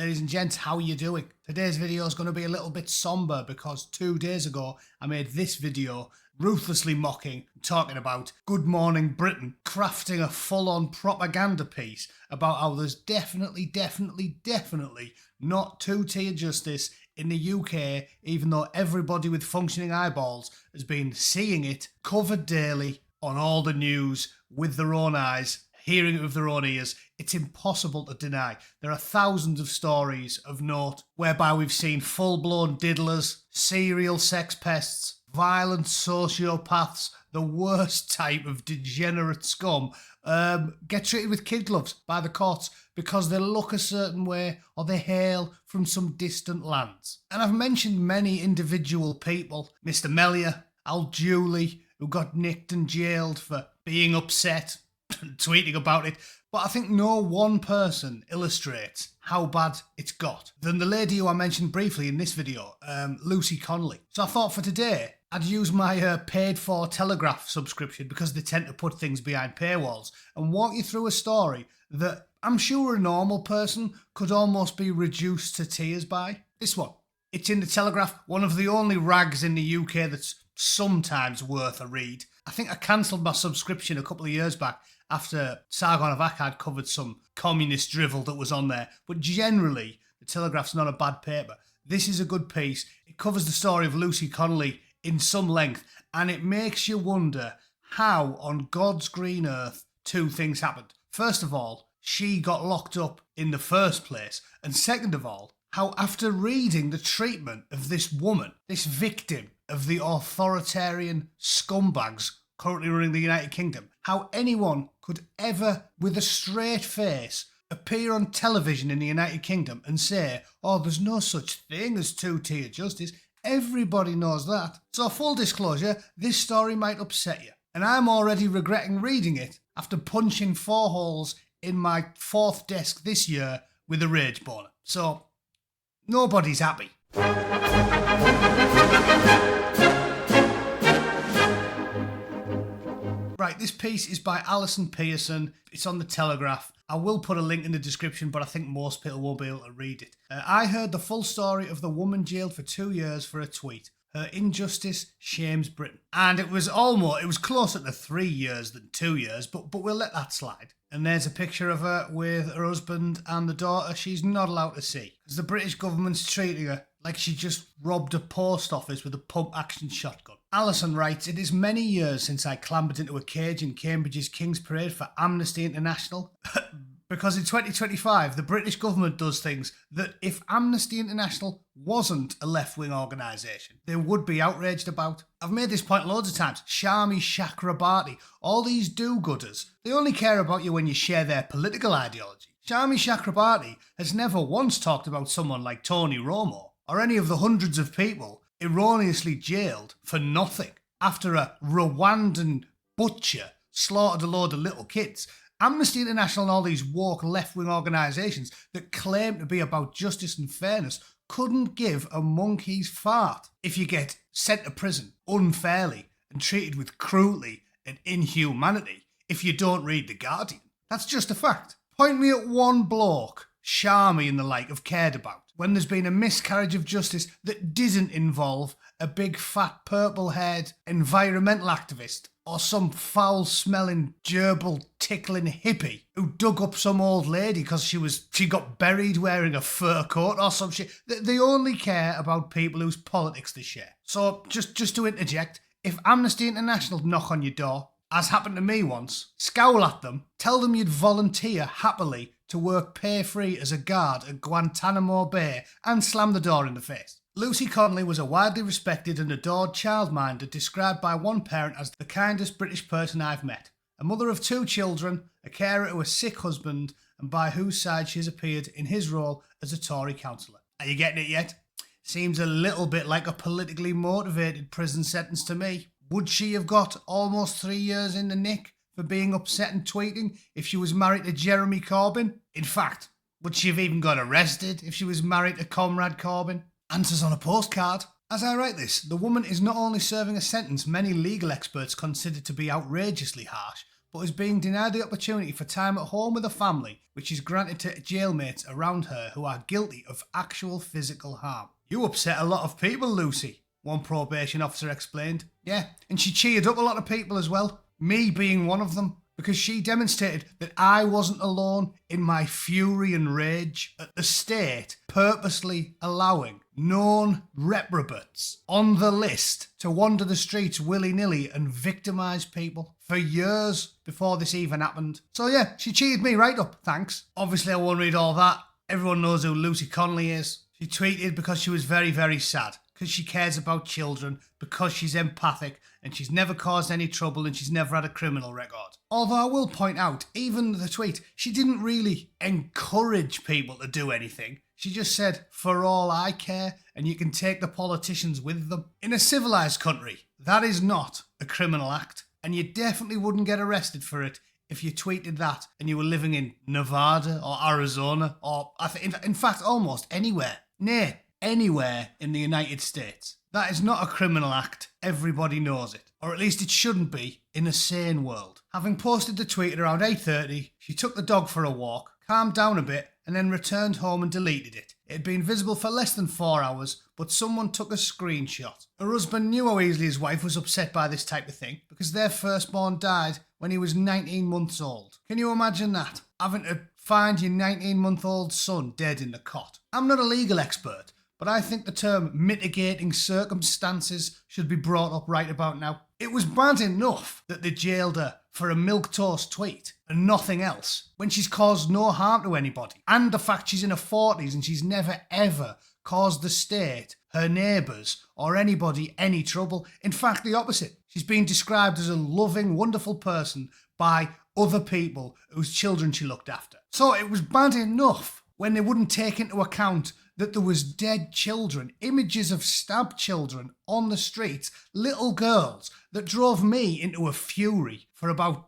Ladies and gents, how are you doing? Today's video is going to be a little bit somber because 2 days ago I made this video ruthlessly mocking, talking about Good Morning Britain, crafting a full-on propaganda piece about how there's definitely not two-tier justice in the UK, even though everybody with functioning eyeballs has been seeing it covered daily on all the news with their own eyes, hearing it with their own ears. It's impossible to deny. There are thousands of stories of note whereby we've seen full-blown diddlers, serial sex pests, violent sociopaths, the worst type of degenerate scum, get treated with kid gloves by the courts because they look a certain way or they hail from some distant lands. And I've mentioned many individual people, Mr. Mellier, Al Dooley, who got nicked and jailed for being upset and tweeting about it, but I think no one person illustrates how bad it's got than the lady who I mentioned briefly in this video, Lucy Connolly. So I thought for today, I'd use my paid-for Telegraph subscription because they tend to put things behind paywalls and walk you through a story that I'm sure a normal person could almost be reduced to tears by. This one. It's in the Telegraph, one of the only rags in the UK that's sometimes worth a read. I think I cancelled my subscription a couple of years back after Saga had covered some communist drivel that was on there. But generally, the Telegraph's not a bad paper. This is a good piece. It covers the story of Lucy Connolly in some length, and it makes you wonder how on God's green earth two things happened. First of all, she got locked up in the first place, and second of all, how after reading the treatment of this woman, this victim of the authoritarian scumbags currently running the United Kingdom, how anyone could ever, with a straight face, appear on television in the United Kingdom and say, oh, there's no such thing as two-tier justice. Everybody knows that. So full disclosure, this story might upset you. And I'm already regretting reading it after punching 4 holes in my 4th desk this year with a rage boner. So, nobody's happy. Right, this piece is by Alison Pearson. It's on the Telegraph. I will put a link in the description, but I think most people won't be able to read it. I heard the full story of the woman jailed for 2 years for a tweet. Her injustice shames Britain. And it was closer to 3 years than 2 years, but we'll let that slide. And there's a picture of her with her husband and the daughter she's not allowed to see, because the British government's treating her like she just robbed a post office with a pump-action shotgun. Alison writes, it is many years since I clambered into a cage in Cambridge's King's Parade for Amnesty International. Because in 2025, the British government does things that if Amnesty International wasn't a left-wing organisation, they would be outraged about. I've made this point loads of times. Shami Chakrabarti, all these do-gooders, they only care about you when you share their political ideology. Shami Chakrabarti has never once talked about someone like Tony Romo or any of the hundreds of people erroneously jailed for nothing after a Rwandan butcher slaughtered a load of little kids. Amnesty International and all these woke left-wing organisations that claim to be about justice and fairness couldn't give a monkey's fart if you get sent to prison unfairly and treated with cruelty and inhumanity if you don't read The Guardian. That's just a fact. Point me at one bloke Shami and the like have cared about when there's been a miscarriage of justice that didn't involve a big fat purple-haired environmental activist or some foul-smelling, gerbil-tickling hippie who dug up some old lady because she got buried wearing a fur coat or some shit. They only care about people whose politics they share. So, just to interject, if Amnesty International knock on your door, as happened to me once, scowl at them, tell them you'd volunteer happily to work pay-free as a guard at Guantanamo Bay and slam the door in the face. Lucy Connolly was a widely respected and adored childminder described by one parent as the kindest British person I've met. A mother of 2 children, a carer to a sick husband, and by whose side she has appeared in his role as a Tory councillor. Are you getting it yet? Seems a little bit like a politically motivated prison sentence to me. Would she have got almost 3 years in the nick for being upset and tweeting if she was married to Jeremy Corbyn? In fact, would she have even got arrested if she was married to Comrade Corbyn? Answers on a postcard. As I write this, the woman is not only serving a sentence many legal experts consider to be outrageously harsh, but is being denied the opportunity for time at home with a family, which is granted to jailmates around her who are guilty of actual physical harm. You upset a lot of people, Lucy, one probation officer explained. Yeah, and she cheered up a lot of people as well, me being one of them, because she demonstrated that I wasn't alone in my fury and rage at the state purposely allowing known reprobates on the list to wander the streets willy-nilly and victimise people for years before this even happened. So yeah, she cheered me right up, thanks. Obviously I won't read all that. Everyone knows who Lucy Connelly is. She tweeted because she was very, very sad, because she cares about children, because she's empathic, and she's never caused any trouble and she's never had a criminal record. Although I will point out, even the tweet, she didn't really encourage people to do anything. She just said, for all I care, and you can take the politicians with them. In a civilised country, that is not a criminal act, and you definitely wouldn't get arrested for it if you tweeted that and you were living in Nevada or Arizona or, in fact, almost anywhere. Nay, anywhere in the United States. That is not a criminal act. Everybody knows it. Or at least it shouldn't be in a sane world. Having posted the tweet at around 8:30, she took the dog for a walk, calmed down a bit, and then returned home and deleted it. It had been visible for less than 4 hours, but someone took a screenshot. Her husband knew how easily his wife was upset by this type of thing, because their firstborn died when he was 19 months old. Can you imagine that? Having to find your 19-month-old son dead in the cot. I'm not a legal expert, but I think the term mitigating circumstances should be brought up right about now. It was bad enough that they jailed her for a milquetoast tweet and nothing else, when she's caused no harm to anybody. And the fact she's in her 40s and she's never ever caused the state, her neighbours, or anybody any trouble. In fact, the opposite. She's been described as a loving, wonderful person by other people whose children she looked after. So it was bad enough when they wouldn't take into account that there was dead children, images of stabbed children on the streets, little girls, that drove me into a fury for about,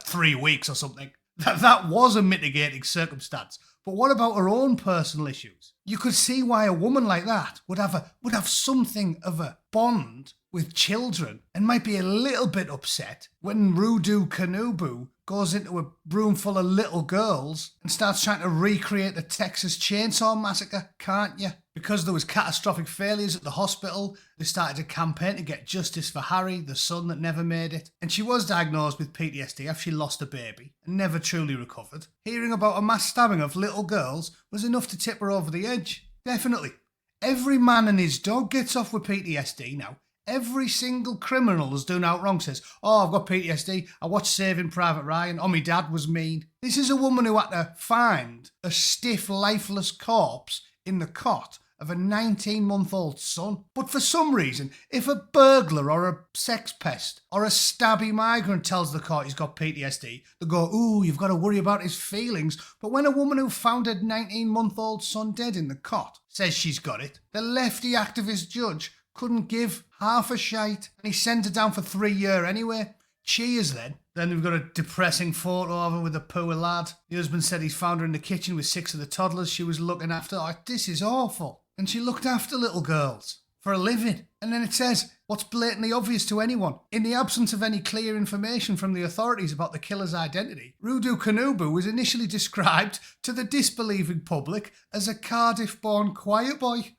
3 weeks or something. That was a mitigating circumstance. But what about her own personal issues? You could see why a woman like that would have something of a bond with children and might be a little bit upset when Rudu Kanubu goes into a room full of little girls and starts trying to recreate the Texas Chainsaw Massacre, can't you? Because there was catastrophic failures at the hospital, they started a campaign to get justice for Harry, the son that never made it. And she was diagnosed with PTSD after she lost a baby and never truly recovered. Hearing about a mass stabbing of little girls was enough to tip her over the edge. Definitely. Every man and his dog gets off with PTSD now. Every single criminal who's done out wrong says, oh, I've got PTSD, I watched Saving Private Ryan, oh, my dad was mean. This is a woman who had to find a stiff, lifeless corpse in the cot of a 19-month-old son. But for some reason, if a burglar or a sex pest or a stabby migrant tells the court he's got PTSD, they go, ooh, you've got to worry about his feelings. But when a woman who found her 19-month-old son dead in the cot says she's got it, the lefty activist judge couldn't give half a shite, and he sent her down for 3 years anyway. Cheers then. Then we've got a depressing photo of her with a poor lad. The husband said he's found her in the kitchen with 6 of the toddlers she was looking after. Oh, this is awful. And she looked after little girls for a living. And then it says, what's blatantly obvious to anyone, in the absence of any clear information from the authorities about the killer's identity, Rudu Kanubu was initially described to the disbelieving public as a Cardiff-born choir boy.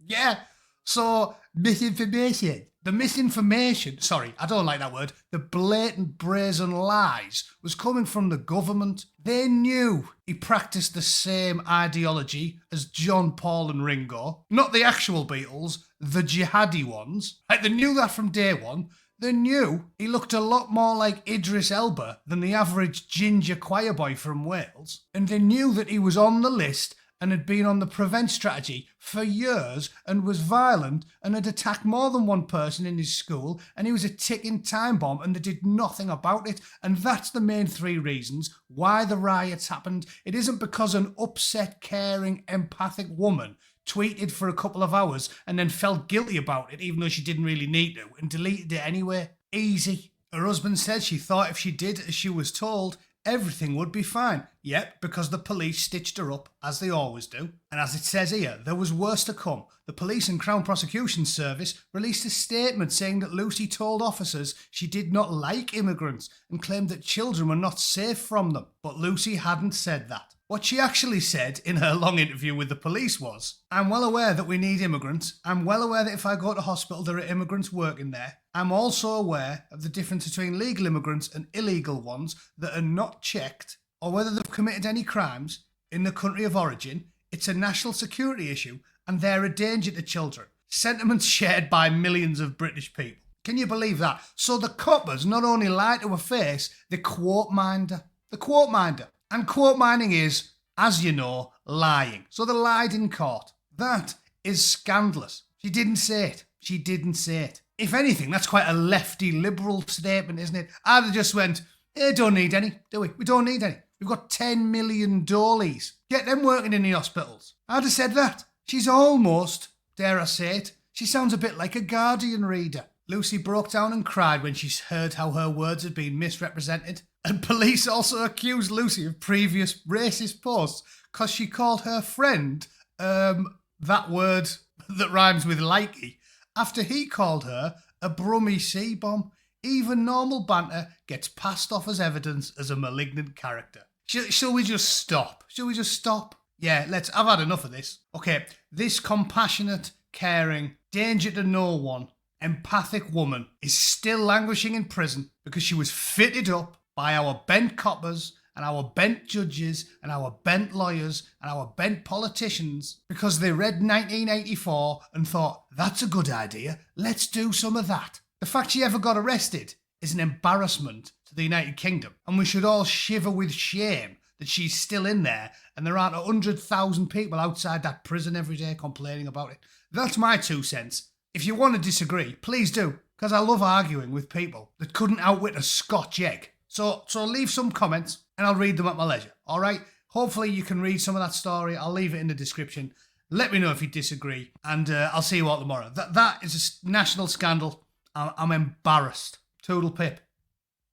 Yeah, so misinformation. The misinformation, sorry, I don't like that word, the blatant brazen lies was coming from the government. They knew he practiced the same ideology as John, Paul and Ringo. Not the actual Beatles, the jihadi ones. Like, they knew that from day one. They knew he looked a lot more like Idris Elba than the average ginger choir boy from Wales. And they knew that he was on the list and had been on the prevent strategy for years and was violent and had attacked more than one person in his school, and he was a ticking time bomb and they did nothing about it. And that's the main 3 reasons why the riots happened. It isn't because an upset, caring, empathic woman tweeted for a couple of hours and then felt guilty about it even though she didn't really need to and deleted it anyway. Easy. Her husband said she thought if she did as she was told, everything would be fine. Yep, because the police stitched her up, as they always do. And as it says here, there was worse to come. The police and Crown Prosecution Service released a statement saying that Lucy told officers she did not like immigrants and claimed that children were not safe from them. But Lucy hadn't said that. What she actually said in her long interview with the police was, "I'm well aware that we need immigrants. I'm well aware that if I go to hospital there are immigrants working there. I'm also aware of the difference between legal immigrants and illegal ones that are not checked or whether they've committed any crimes in the country of origin. It's a national security issue and they're a danger to children." Sentiments shared by millions of British people. Can you believe that? So the coppers not only lied to her face, they quote-mined her. The quote-mined her. And quote mining is, as you know, lying. So they lied in court. That is scandalous. She didn't say it. She didn't say it. If anything, that's quite a lefty liberal statement, isn't it? I'd have just went, don't need any, do we? We don't need any. We've got 10 million doilies. Get them working in the hospitals. I'd have said that. She's almost, dare I say it, she sounds a bit like a Guardian reader. Lucy broke down and cried when she heard how her words had been misrepresented. And police also accused Lucy of previous racist posts because she called her friend, that word that rhymes with likey, after he called her a Brummy C-bomb. Even normal banter gets passed off as evidence as a malignant character. Shall we just stop? Shall we just stop? Yeah, I've had enough of this. Okay, this compassionate, caring, danger to no one, empathic woman is still languishing in prison because she was fitted up by our bent coppers and our bent judges and our bent lawyers and our bent politicians because they read 1984 and thought, that's a good idea, let's do some of that. The fact she ever got arrested is an embarrassment to the United Kingdom, and we should all shiver with shame that she's still in there and there aren't 100,000 people outside that prison every day complaining about it. That's my 2 cents. If you want to disagree, please do, because I love arguing with people that couldn't outwit a Scotch egg. So leave some comments and I'll read them at my leisure, all right? Hopefully you can read some of that story. I'll leave it in the description. Let me know if you disagree and I'll see you all tomorrow. That is a national scandal. I'm embarrassed. Toodle pip.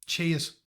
Cheers.